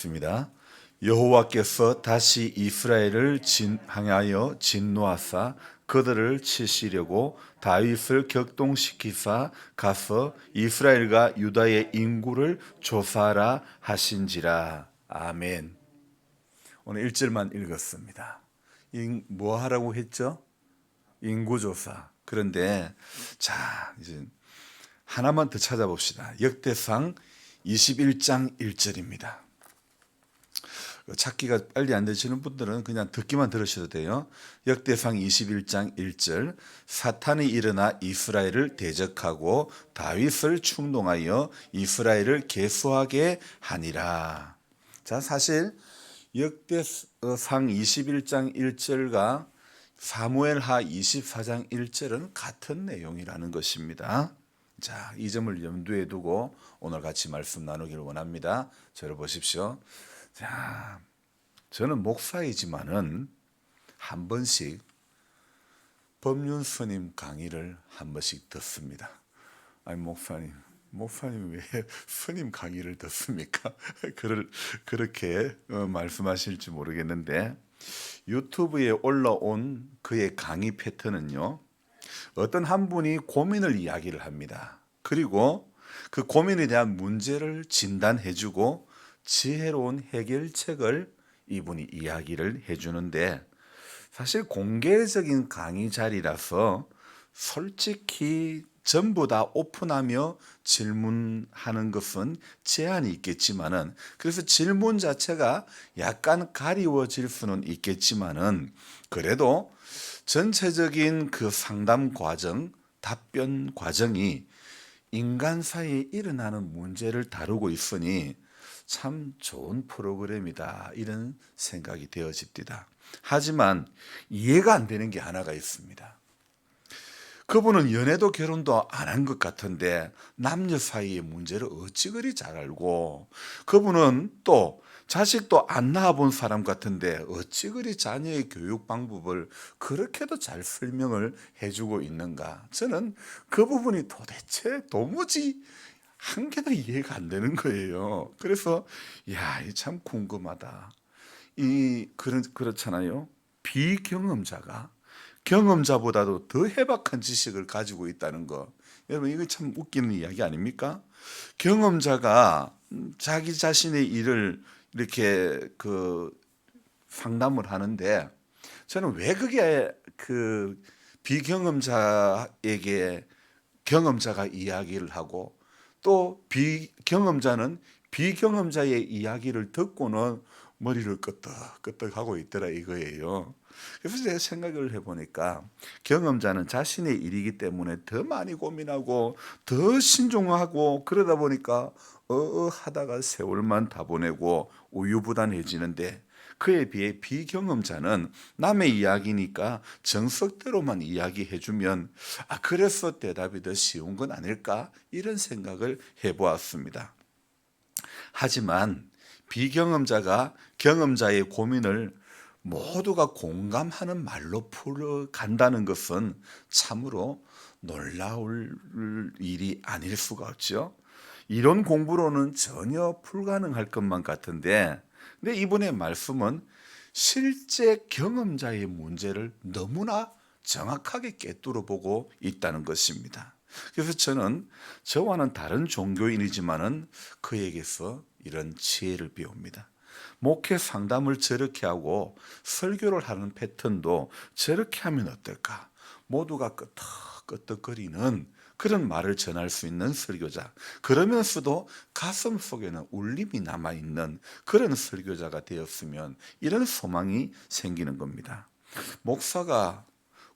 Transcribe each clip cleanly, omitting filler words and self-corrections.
있습니다. 여호와께서 다시 이스라엘을 향하여 진노하사 그들을 치시려고 다윗을 격동시키사 가서 이스라엘과 유다의 인구를 조사하라 하신지라. 아멘. 오늘 1절만 읽었습니다. 뭐 하라고 했죠? 인구조사. 그런데 자, 이제 하나만 더 찾아봅시다. 역대상 21장 1절입니다. 찾기가 빨리 안 되시는 분들은 그냥 듣기만 들으셔도 돼요. 역대상 21장 1절 사탄이 일어나 이스라엘을 대적하고 다윗을 충동하여 이스라엘을 계수하게 하니라. 자, 사실 역대상 21장 1절과 사무엘하 24장 1절은 같은 내용이라는 것입니다. 자, 이 점을 염두에 두고 오늘 같이 말씀 나누기를 원합니다. 저를 보십시오. 자, 저는 목사이지만은 한 번씩 법륜 스님 강의를 한 번씩 듣습니다. 아니, 목사님 왜 스님 강의를 듣습니까? 그렇게 말씀하실지 모르겠는데 유튜브에 올라온 그의 강의 패턴은요, 어떤 한 분이 고민을 이야기를 합니다. 그리고 그 고민에 대한 문제를 진단해주고 지혜로운 해결책을 이분이 이야기를 해주는데, 사실 공개적인 강의 자리라서 솔직히 전부 다 오픈하며 질문하는 것은 제한이 있겠지만은, 그래서 질문 자체가 약간 가리워질 수는 있겠지만은, 그래도 전체적인 그 상담 과정, 답변 과정이 인간 사이에 일어나는 문제를 다루고 있으니 참 좋은 프로그램이다, 이런 생각이 되어집니다. 하지만 이해가 안 되는 게 하나가 있습니다. 그분은 연애도 결혼도 안 한 것 같은데 남녀 사이의 문제를 어찌 그리 잘 알고, 그분은 또 자식도 안 낳아본 사람 같은데 어찌 그리 자녀의 교육 방법을 그렇게도 잘 설명을 해주고 있는가. 저는 그 부분이 도대체 도무지 한 개도 이해가 안 되는 거예요. 그래서 야, 이 참 궁금하다. 그렇잖아요. 비경험자가 경험자보다도 더 해박한 지식을 가지고 있다는 거. 여러분, 이거 참 웃기는 이야기 아닙니까? 경험자가 자기 자신의 일을 이렇게 상담을 하는데, 저는 왜 그게 비경험자에게 경험자가 이야기를 하고, 또 비경험자는 비경험자의 이야기를 듣고는 머리를 끄덕끄덕 하고 있더라, 이거예요. 그래서 제가 생각을 해보니까 경험자는 자신의 일이기 때문에 더 많이 고민하고 더 신중하고, 그러다 보니까 하다가 세월만 다 보내고 우유부단해지는데, 그에 비해 비경험자는 남의 이야기니까 정석대로만 이야기해주면 그래서 대답이 더 쉬운 건 아닐까, 이런 생각을 해보았습니다. 하지만 비경험자가 경험자의 고민을 모두가 공감하는 말로 풀어간다는 것은 참으로 놀라울 일이 아닐 수가 없죠. 이런 공부로는 전혀 불가능할 것만 같은데, 근데 이분의 말씀은 실제 경험자의 문제를 너무나 정확하게 꿰뚫어 보고 있다는 것입니다. 그래서 저는 저와는 다른 종교인이지만은 그에게서 이런 지혜를 배웁니다. 목회 상담을 저렇게 하고 설교를 하는 패턴도 저렇게 하면 어떨까? 모두가 끄덕끄덕거리는 그런 말을 전할 수 있는 설교자, 그러면서도 가슴 속에는 울림이 남아있는 그런 설교자가 되었으면, 이런 소망이 생기는 겁니다. 목사가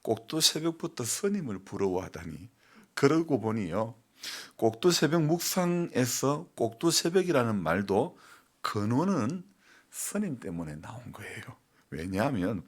꼭두 새벽부터 스님을 부러워하다니. 그러고 보니요, 꼭두 새벽 묵상에서 꼭두 새벽이라는 말도 근원은 스님 때문에 나온 거예요. 왜냐하면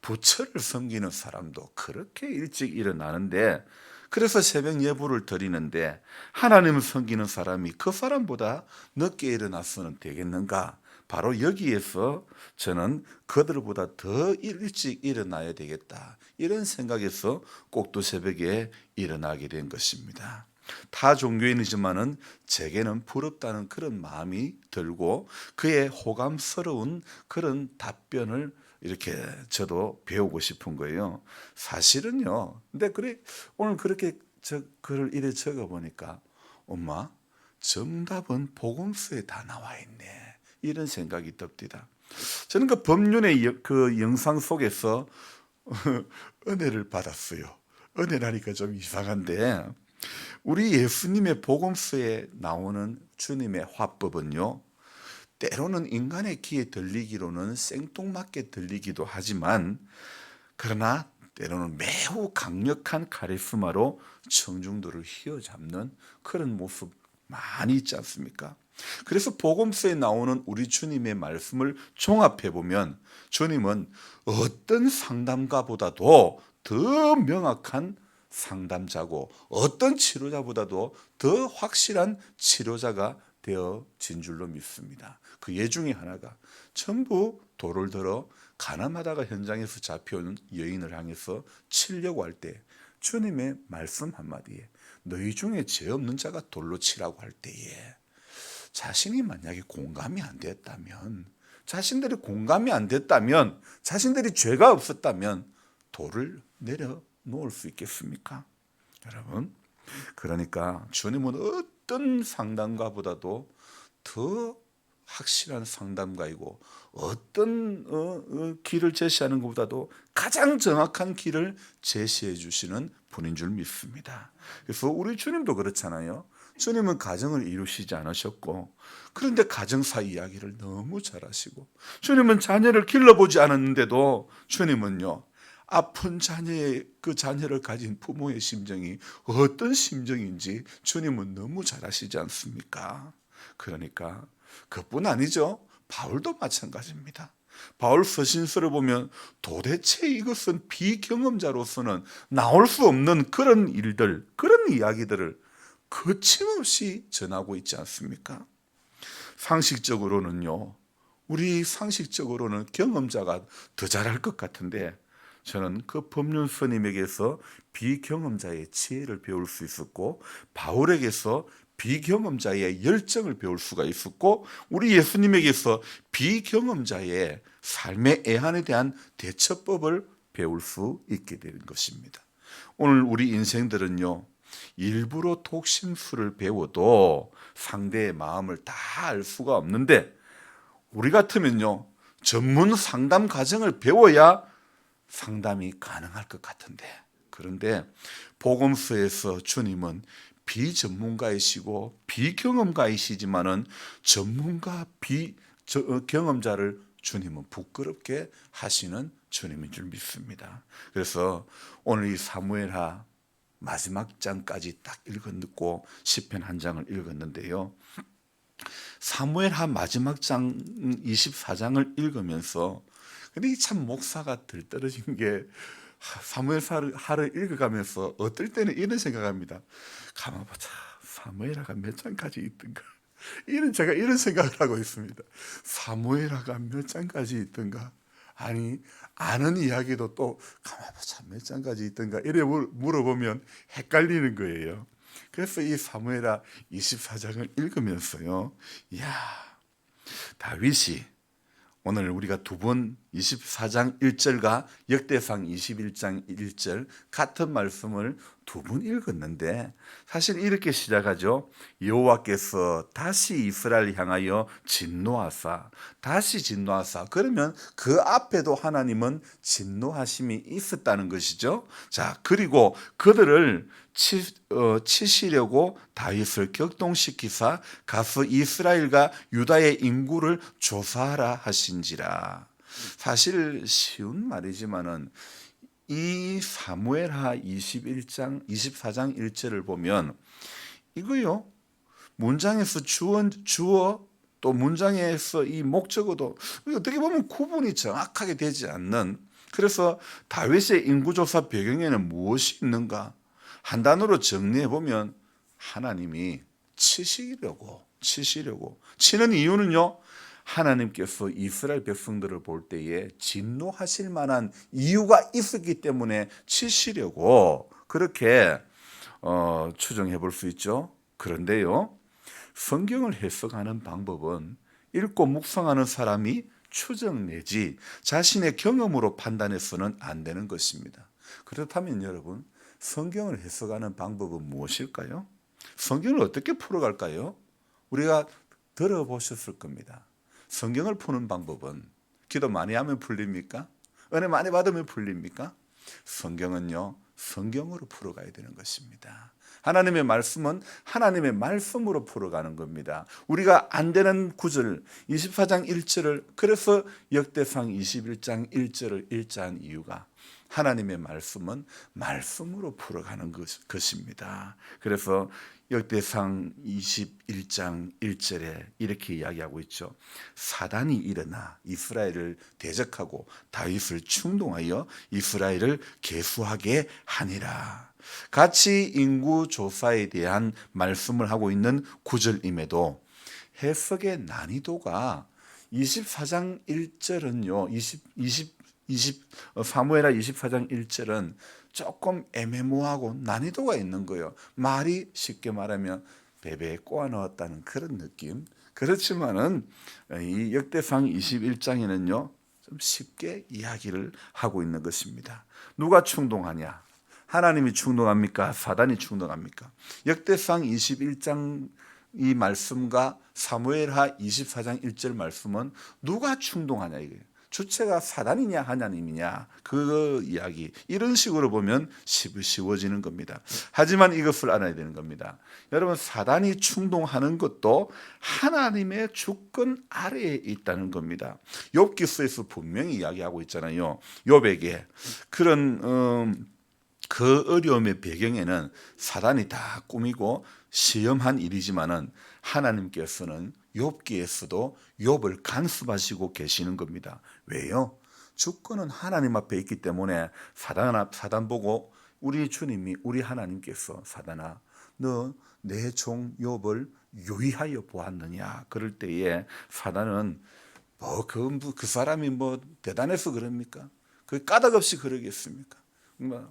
부처를 섬기는 사람도 그렇게 일찍 일어나는데, 그래서 새벽 예불을 드리는데 하나님을 섬기는 사람이 그 사람보다 늦게 일어나서는 되겠는가? 바로 여기에서 저는 그들보다 더 일찍 일어나야 되겠다, 이런 생각에서 꼭두 새벽에 일어나게 된 것입니다. 타 종교인이지만은 제게는 부럽다는 그런 마음이 들고 그의 호감스러운 그런 답변을 이렇게 저도 배우고 싶은 거예요. 사실은요. 근데 그래 오늘 그렇게 글을 이래 적어 보니까 엄마 정답은 복음서에 다 나와 있네. 이런 생각이 듭니다. 저는 그 법륜의 그 영상 속에서 은혜를 받았어요. 은혜라니까 좀 이상한데 우리 예수님의 복음서에 나오는 주님의 화법은요. 때로는 인간의 귀에 들리기로는 생뚱맞게 들리기도 하지만 그러나 때로는 매우 강력한 카리스마로 청중들을 휘어잡는 그런 모습 많이 있지 않습니까? 그래서 복음서에 나오는 우리 주님의 말씀을 종합해 보면 주님은 어떤 상담가보다도 더 명확한 상담자고 어떤 치료자보다도 더 확실한 치료자가 되어진 줄로 믿습니다. 그 예 중에 하나가 전부 돌을 들어 가늠하다가 현장에서 잡혀온 여인을 향해서 치려고 할 때 주님의 말씀 한마디에 너희 중에 죄 없는 자가 돌로 치라고 할 때에 자신이 만약에 공감이 안 됐다면 자신들이 공감이 안 됐다면 자신들이 죄가 없었다면 돌을 내려놓을 수 있겠습니까? 여러분 그러니까 주님은 어떤 상담가보다도 더 확실한 상담가이고 어떤 길을 제시하는 것보다도 가장 정확한 길을 제시해 주시는 분인 줄 믿습니다. 그래서 우리 주님도 그렇잖아요. 주님은 가정을 이루시지 않으셨고 그런데 가정사 이야기를 너무 잘하시고 주님은 자녀를 길러보지 않았는데도 주님은요. 아픈 자녀의 그 자녀를 가진 부모의 심정이 어떤 심정인지 주님은 너무 잘 아시지 않습니까? 그러니까 그뿐 아니죠. 바울도 마찬가지입니다. 바울 서신서를 보면 도대체 이것은 비경험자로서는 나올 수 없는 그런 일들, 그런 이야기들을 거침없이 전하고 있지 않습니까? 상식적으로는요. 우리 상식적으로는 경험자가 더 잘할 것 같은데 저는 그 법륜 스님에게서 비경험자의 지혜를 배울 수 있었고 바울에게서 비경험자의 열정을 배울 수가 있었고 우리 예수님에게서 비경험자의 삶의 애환에 대한 대처법을 배울 수 있게 되는 것입니다. 오늘 우리 인생들은요. 일부러 독심술을 배워도 상대의 마음을 다 알 수가 없는데 우리 같으면요. 전문 상담 과정을 배워야 상담이 가능할 것 같은데 그런데 복음서에서 주님은 비전문가이시고 비경험가이시지만은 전문가 비경험자를 주님은 부끄럽게 하시는 주님인 줄 믿습니다. 그래서 오늘 이 사무엘하 마지막 장까지 딱 읽었고 시편 한 장을 읽었는데요. 사무엘하 마지막 장 24장을 읽으면서 근데 이 참 목사가 들떨어진 게 사무엘하를 읽어가면서 어떨 때는 이런 생각합니다. 가만 보자. 사무엘하가 몇 장까지 있던가. 제가 이런 생각을 하고 있습니다. 사무엘하가 몇 장까지 있던가. 아니 아는 이야기도 또 가만 보자 몇 장까지 있던가 이래 물어보면 헷갈리는 거예요. 그래서 이 사무엘하 24장을 읽으면서요. 이야 다윗이 오늘 우리가 두 번 24장 1절과 역대상 21장 1절 같은 말씀을 두 번 읽었는데 사실 이렇게 시작하죠. 여호와께서 다시 이스라엘 향하여 진노하사 다시 진노하사 그러면 그 앞에도 하나님은 진노하심이 있었다는 것이죠. 자 그리고 그들을 치시려고 다윗을 격동시키사 가서 이스라엘과 유다의 인구를 조사하라 하신지라. 사실 쉬운 말이지만은 이 사무엘하 21장 24장 1절을 보면 이거요. 문장에서 주어 또 문장에서 이 목적어도 어떻게 보면 구분이 정확하게 되지 않는 그래서 다윗의 인구조사 배경에는 무엇이 있는가? 한 단어로 정리해 보면 하나님이 치시려고 치는 이유는요. 하나님께서 이스라엘 백성들을 볼 때에 진노하실 만한 이유가 있었기 때문에 치시려고 그렇게 추정해 볼 수 있죠. 그런데요, 성경을 해석하는 방법은 읽고 묵상하는 사람이 추정내지 자신의 경험으로 판단해서는 안 되는 것입니다. 그렇다면 여러분, 성경을 해석하는 방법은 무엇일까요? 성경을 어떻게 풀어갈까요? 우리가 들어보셨을 겁니다. 성경을 푸는 방법은 기도 많이 하면 풀립니까? 은혜 많이 받으면 풀립니까? 성경은요, 성경으로 풀어가야 되는 것입니다. 하나님의 말씀은 하나님의 말씀으로 풀어가는 겁니다. 우리가 안 되는 구절 24장 1절을 그래서 역대상 21장 1절을 읽자한 이유가 하나님의 말씀은 말씀으로 풀어가는 것입니다. 그래서 역대상 21장 1절에 이렇게 이야기하고 있죠. 사단이 일어나 이스라엘을 대적하고 다윗을 충동하여 이스라엘을 계수하게 하니라. 같이 인구 조사에 대한 말씀을 하고 있는 구절임에도 해석의 난이도가 24장 1절은요. 사무엘하 24장 1절은 조금 애매모호하고 난이도가 있는 거예요. 말이 쉽게 말하면 베베에 꼬아 넣었다는 그런 느낌. 그렇지만은 이 역대상 21장에는요. 좀 쉽게 이야기를 하고 있는 것입니다. 누가 충동하냐? 하나님이 충동합니까? 사단이 충동합니까? 역대상 21장 이 말씀과 사무엘하 24장 1절 말씀은 누가 충동하냐 이거예요. 주체가 사단이냐 하나님이냐 그 이야기 이런 식으로 보면 쉬워지는 겁니다. 하지만 이것을 알아야 되는 겁니다. 여러분 사단이 충동하는 것도 하나님의 주권 아래에 있다는 겁니다. 욥기서에서 분명히 이야기하고 있잖아요. 욥에게 그런 그 어려움의 배경에는 사단이 다 꾸미고 시험한 일이지만은 하나님께서는 욥기에서도 욥을 간섭하시고 계시는 겁니다. 왜요? 주권은 하나님 앞에 있기 때문에 사단 보고 우리 주님이 우리 하나님께서 사단아 너 내 종 욥을 유의하여 보았느냐 그럴 때에 사단은 그 사람이 뭐 대단해서 그럽니까? 그 까닭 없이 그러겠습니까?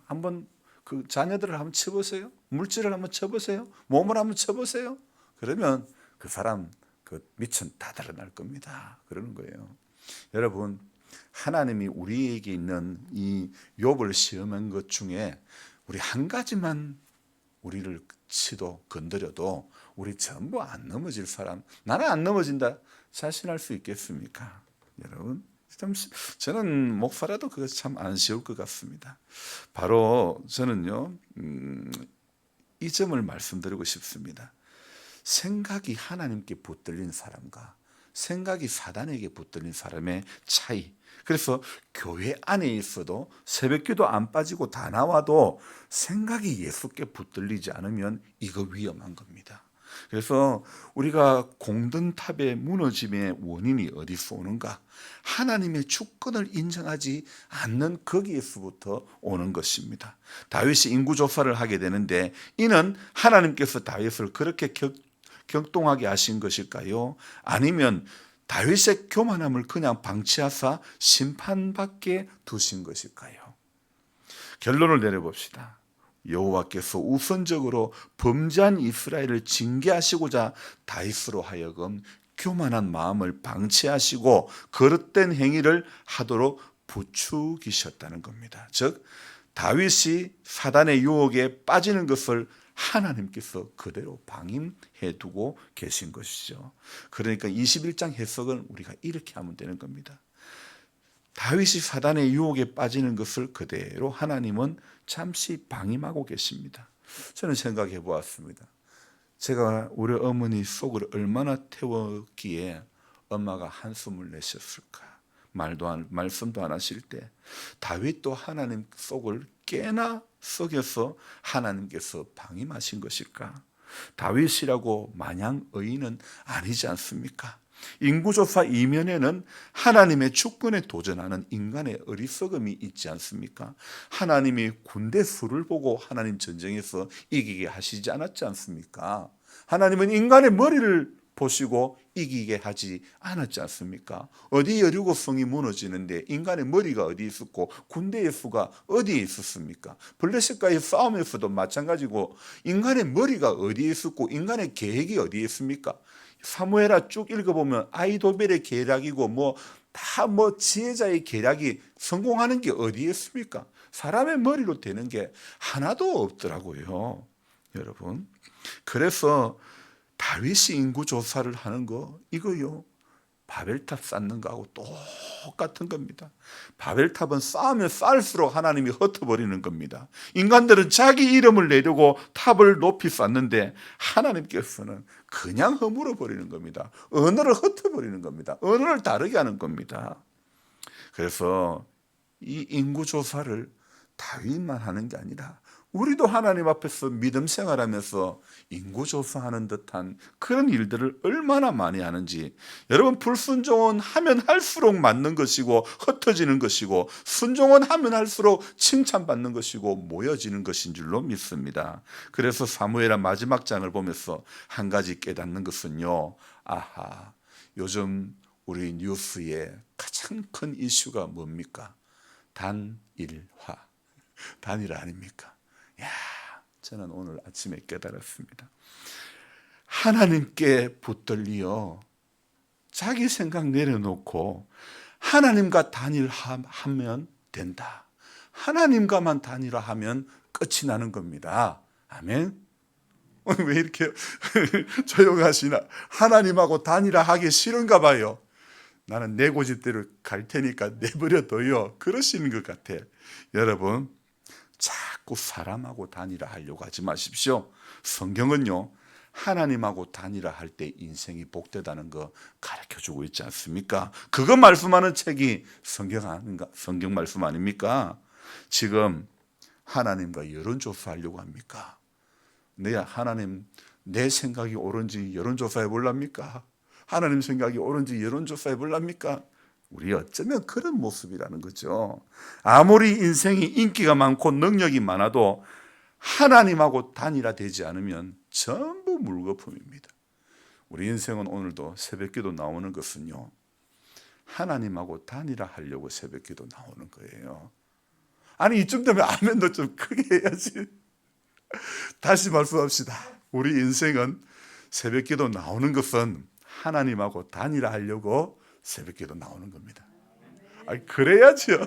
한번 그 자녀들을 한번 쳐보세요. 물질을 한번 쳐보세요. 몸을 한번 쳐보세요. 그러면 그 사람 그 미천 다 드러날 겁니다. 그러는 거예요. 여러분 하나님이 우리에게 있는 이 욥을 시험한 것 중에 우리 한 가지만 우리를 치도 건드려도 우리 전부 안 넘어질 사람 나는 안 넘어진다 자신할 수 있겠습니까? 여러분 저는 목사라도 그것이 참 안 쉬울 것 같습니다. 바로 저는요 이 점을 말씀드리고 싶습니다. 생각이 하나님께 붙들린 사람과 생각이 사단에게 붙들린 사람의 차이. 그래서 교회 안에 있어도 새벽기도 안 빠지고 다 나와도 생각이 예수께 붙들리지 않으면 이거 위험한 겁니다. 그래서 우리가 공든탑의 무너짐의 원인이 어디서 오는가? 하나님의 주권을 인정하지 않는 거기에서부터 오는 것입니다. 다윗이 인구조사를 하게 되는데 이는 하나님께서 다윗을 그렇게 격동하게 하신 것일까요? 아니면 다윗의 교만함을 그냥 방치하사 심판받게 두신 것일까요? 결론을 내려봅시다. 여호와께서 우선적으로 범죄한 이스라엘을 징계하시고자 다윗으로 하여금 교만한 마음을 방치하시고 거릇된 행위를 하도록 부추기셨다는 겁니다. 즉 다윗이 사단의 유혹에 빠지는 것을 하나님께서 그대로 방임해 두고 계신 것이죠. 그러니까 21장 해석은 우리가 이렇게 하면 되는 겁니다. 다윗이 사단의 유혹에 빠지는 것을 그대로 하나님은 잠시 방임하고 계십니다. 저는 생각해 보았습니다. 제가 우리 어머니 속을 얼마나 태웠기에 엄마가 한숨을 내셨을까. 말씀도 안 하실 때 다윗도 하나님 속을 꽤나 썩여서 하나님께서 방임하신 것일까? 다윗이라고 마냥 의인은 아니지 않습니까? 인구조사 이면에는 하나님의 주권에 도전하는 인간의 어리석음이 있지 않습니까? 하나님이 군대 수를 보고 하나님 전쟁에서 이기게 하시지 않았지 않습니까? 하나님은 인간의 머리를 보시고 이기게 하지 않았지 않습니까? 어디 여리고성이 무너지는데 인간의 머리가 어디 있었고 군대의 수가 어디에 있었습니까? 블레셋과의 싸움에서도 마찬가지고 인간의 머리가 어디에 있었고 인간의 계획이 어디에 있습니까? 사무엘하 쭉 읽어보면 아이도벨의 계략이고 다 지혜자의 계략이 성공하는 게 어디에 있습니까? 사람의 머리로 되는 게 하나도 없더라고요, 여러분. 그래서 다윗이 인구 조사를 하는 거 이거요, 바벨탑 쌓는 거하고 똑같은 겁니다. 바벨탑은 쌓으면 쌓을수록 하나님이 흩어버리는 겁니다. 인간들은 자기 이름을 내려고 탑을 높이 쌓는데 하나님께서는 그냥 허물어 버리는 겁니다. 언어를 흩어버리는 겁니다. 언어를 다르게 하는 겁니다. 그래서 이 인구 조사를 다윗만 하는 게 아니라 우리도 하나님 앞에서 믿음 생활하면서 인구조사하는 듯한 그런 일들을 얼마나 많이 하는지, 여러분, 불순종은 하면 할수록 맞는 것이고 흩어지는 것이고 순종은 하면 할수록 칭찬받는 것이고 모여지는 것인 줄로 믿습니다. 그래서 사무엘하 마지막 장을 보면서 한 가지 깨닫는 것은요, 아하, 요즘 우리 뉴스의 가장 큰 이슈가 뭡니까? 단일화, 단일화 아닙니까? 야, 저는 오늘 아침에 깨달았습니다. 하나님께 붙들리어 자기 생각 내려놓고 하나님과 단일하면 된다. 하나님과만 단일화하면 끝이 나는 겁니다. 아멘. 왜 이렇게 조용하시나? 하나님하고 단일화하기 싫은가 봐요. 나는 내 고집대로 갈 테니까 내버려둬요. 그러시는 것 같아. 여러분, 자꾸 사람하고 단일화하려고 하지 마십시오. 성경은요, 하나님하고 단일화할 때 인생이 복되다는 거 가르쳐주고 있지 않습니까? 그거 말씀하는 책이 성경 말씀 아닙니까? 지금 하나님과 여론조사하려고 합니까? 하나님, 내 생각이 옳은지 여론조사해 볼랍니까? 하나님 생각이 옳은지 여론조사해 볼랍니까? 우리 어쩌면 그런 모습이라는 거죠. 아무리 인생이 인기가 많고 능력이 많아도 하나님하고 단일화되지 않으면 전부 물거품입니다. 우리 인생은 오늘도 새벽기도 나오는 것은요, 하나님하고 단일화하려고 새벽기도 나오는 거예요. 아니, 이쯤 되면 아멘도 좀 크게 해야지. 다시 말씀합시다. 우리 인생은 새벽기도 나오는 것은 하나님하고 단일화하려고 새벽기도 나오는 겁니다. 그래야죠.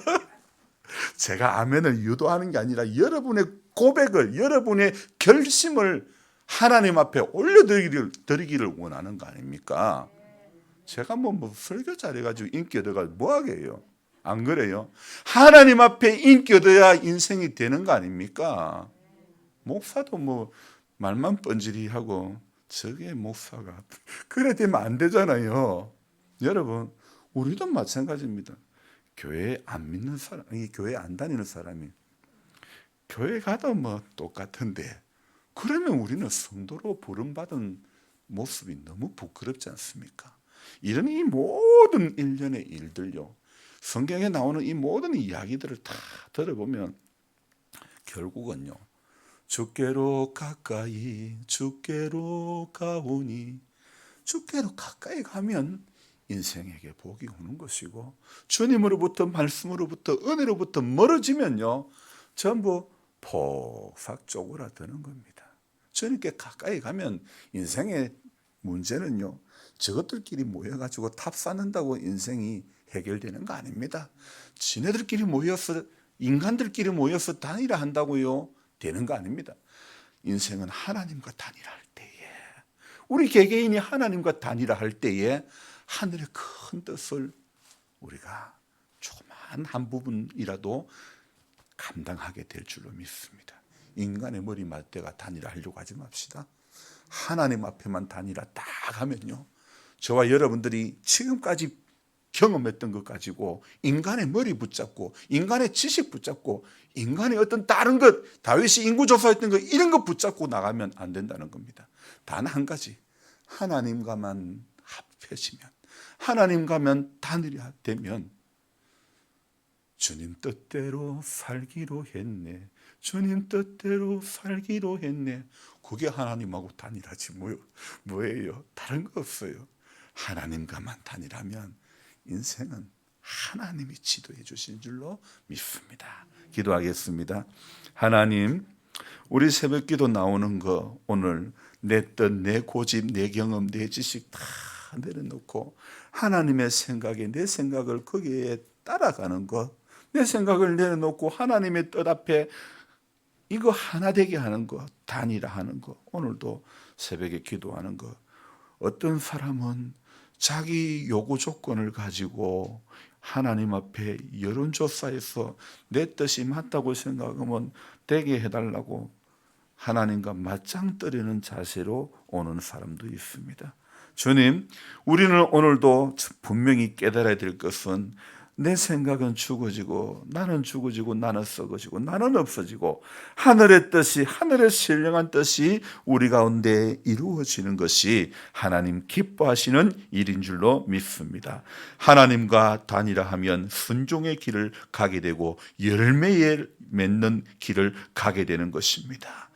제가 아멘을 유도하는 게 아니라 여러분의 고백을, 여러분의 결심을 하나님 앞에 올려드리기를 원하는 거 아닙니까? 제가 설교 잘해가지고 인기 얻어가지고 뭐하게요? 안 그래요? 하나님 앞에 인기 얻어야 인생이 되는 거 아닙니까? 목사도 말만 뻔질이 하고 저게 목사가 그래 되면 안 되잖아요. 여러분, 우리도 마찬가지입니다. 교회 안 믿는 사람, 교회 안 다니는 사람이 교회 가도 똑같은데, 그러면 우리는 성도로 부름받은 모습이 너무 부끄럽지 않습니까? 이런 이 모든 일련의 일들요, 성경에 나오는 이 모든 이야기들을 다 들어보면 결국은요, 주께로 가까이 주께로 가오니, 주께로 가까이 가면 인생에게 복이 오는 것이고, 주님으로부터, 말씀으로부터, 은혜로부터 멀어지면요, 전부 폭삭 쪼그라드는 겁니다. 주님께 가까이 가면 인생의 문제는요, 저것들끼리 모여가지고 탑 쌓는다고 인생이 해결되는 거 아닙니다. 지네들끼리 모여서, 인간들끼리 모여서 단일화 한다고요 되는 거 아닙니다. 인생은 하나님과 단일화할 때에, 우리 개개인이 하나님과 단일화할 때에 하늘의 큰 뜻을 우리가 조그만 한 부분이라도 감당하게 될 줄로 믿습니다. 인간의 머리 맞대가 단일화하려고 하지 맙시다. 하나님 앞에만 단일화 딱 하면요, 저와 여러분들이 지금까지 경험했던 것 가지고 인간의 머리 붙잡고 인간의 지식 붙잡고 인간의 어떤 다른 것, 다윗이 인구조사했던 것, 이런 것 붙잡고 나가면 안 된다는 겁니다. 단 한 가지, 하나님과만 합해지면, 하나님과만 단일화 되면 주님 뜻대로 살기로 했네. 주님 뜻대로 살기로 했네. 그게 하나님하고 단일하지 뭐예요? 다른 거 없어요. 하나님과만 단일하면 인생은 하나님이 지도해 주신 줄로 믿습니다. 기도하겠습니다. 하나님, 우리 새벽기도 나오는 거 오늘 내 뜻, 내 고집, 내 경험, 내 지식 다 내려놓고 하나님의 생각에 내 생각을 거기에 따라가는 것, 내 생각을 내려놓고 하나님의 뜻 앞에 이거 하나 되게 하는 것, 단일화하는 것, 오늘도 새벽에 기도하는 것. 어떤 사람은 자기 요구 조건을 가지고 하나님 앞에 여론조사에서 내 뜻이 맞다고 생각하면 되게 해달라고 하나님과 맞짱 뜨려는 자세로 오는 사람도 있습니다. 주님, 우리는 오늘도 분명히 깨달아야 될 것은 내 생각은 죽어지고 나는 죽어지고 나는 썩어지고 나는 없어지고 하늘의 뜻이, 하늘의 신령한 뜻이 우리 가운데 이루어지는 것이 하나님 기뻐하시는 일인 줄로 믿습니다. 하나님과 단일화하면 순종의 길을 가게 되고 열매에 맺는 길을 가게 되는 것입니다.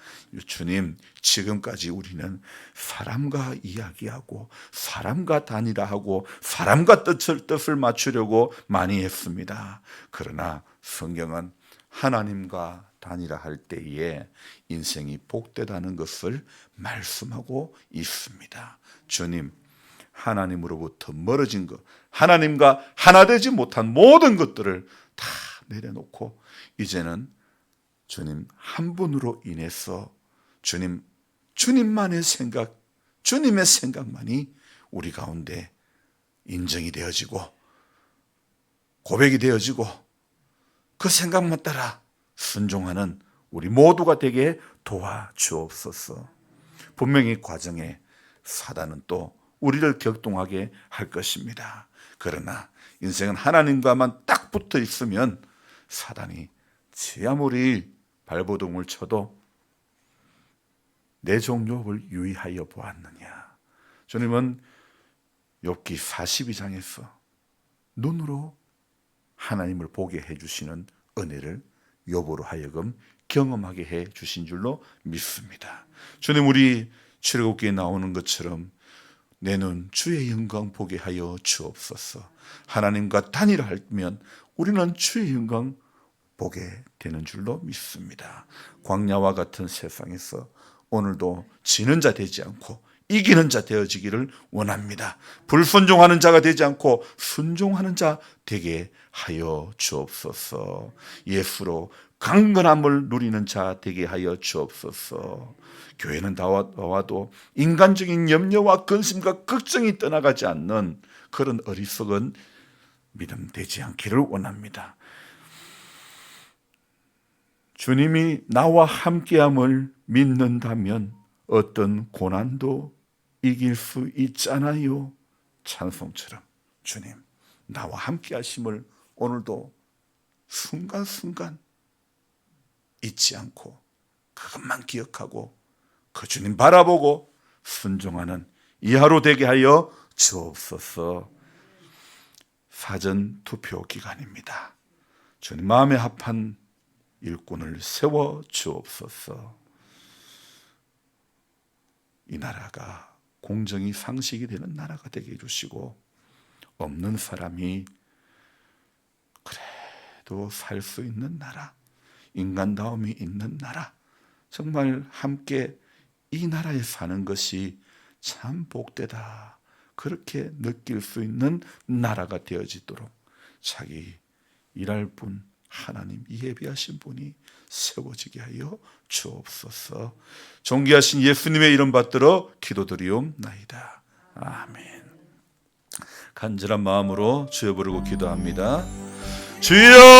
주님, 지금까지 우리는 사람과 이야기하고 사람과 단일화하고 사람과 뜻을 맞추려고 많이 했습니다. 그러나 성경은 하나님과 단일화할 때에 인생이 복되다는 것을 말씀하고 있습니다. 주님, 하나님으로부터 멀어진 것, 하나님과 하나 되지 못한 모든 것들을 다 내려놓고 이제는 주님 한 분으로 인해서 주님만의 생각, 주님의 생각만이 우리 가운데 인정이 되어지고 고백이 되어지고 그 생각만 따라 순종하는 우리 모두가 되게 도와주옵소서. 분명히 과정에 사단은 또 우리를 격동하게 할 것입니다. 그러나 인생은 하나님과만 딱 붙어 있으면 사단이 지 아무리 발버둥을 쳐도 내 종 욥을 유의하여 보았느냐. 주님은 욥기 42장에서 눈으로 하나님을 보게 해주시는 은혜를 욥으로 하여금 경험하게 해주신 줄로 믿습니다. 주님, 우리 출애굽기에 나오는 것처럼 내 눈 주의 영광 보게 하여 주옵소서. 하나님과 단일화하면 우리는 주의 영광 보게 되는 줄로 믿습니다. 광야와 같은 세상에서 오늘도 지는 자 되지 않고 이기는 자 되어지기를 원합니다. 불순종하는 자가 되지 않고 순종하는 자 되게 하여 주옵소서. 예수로 강건함을 누리는 자 되게 하여 주옵소서. 교회는 나와도 인간적인 염려와 근심과 걱정이 떠나가지 않는 그런 어리석은 믿음 되지 않기를 원합니다. 주님이 나와 함께함을 믿는다면 어떤 고난도 이길 수 있잖아요. 찬송처럼 주님 나와 함께 하심을 오늘도 순간순간 잊지 않고 그것만 기억하고 그 주님 바라보고 순종하는 이 하루 되게 하여 주옵소서. 사전 투표 기간입니다. 주님 마음에 합한 일꾼을 세워 주옵소서. 이 나라가 공정이 상식이 되는 나라가 되게 해주시고 없는 사람이 그래도 살 수 있는 나라, 인간다움이 있는 나라, 정말 함께 이 나라에 사는 것이 참 복되다 그렇게 느낄 수 있는 나라가 되어지도록 자기 일할 분 하나님 예비하신 분이 세워지게 하여 주옵소서. 존귀하신 예수님의 이름 받들어 기도드리옵나이다. 아멘. 간절한 마음으로 주여 부르고 기도합니다. 주여!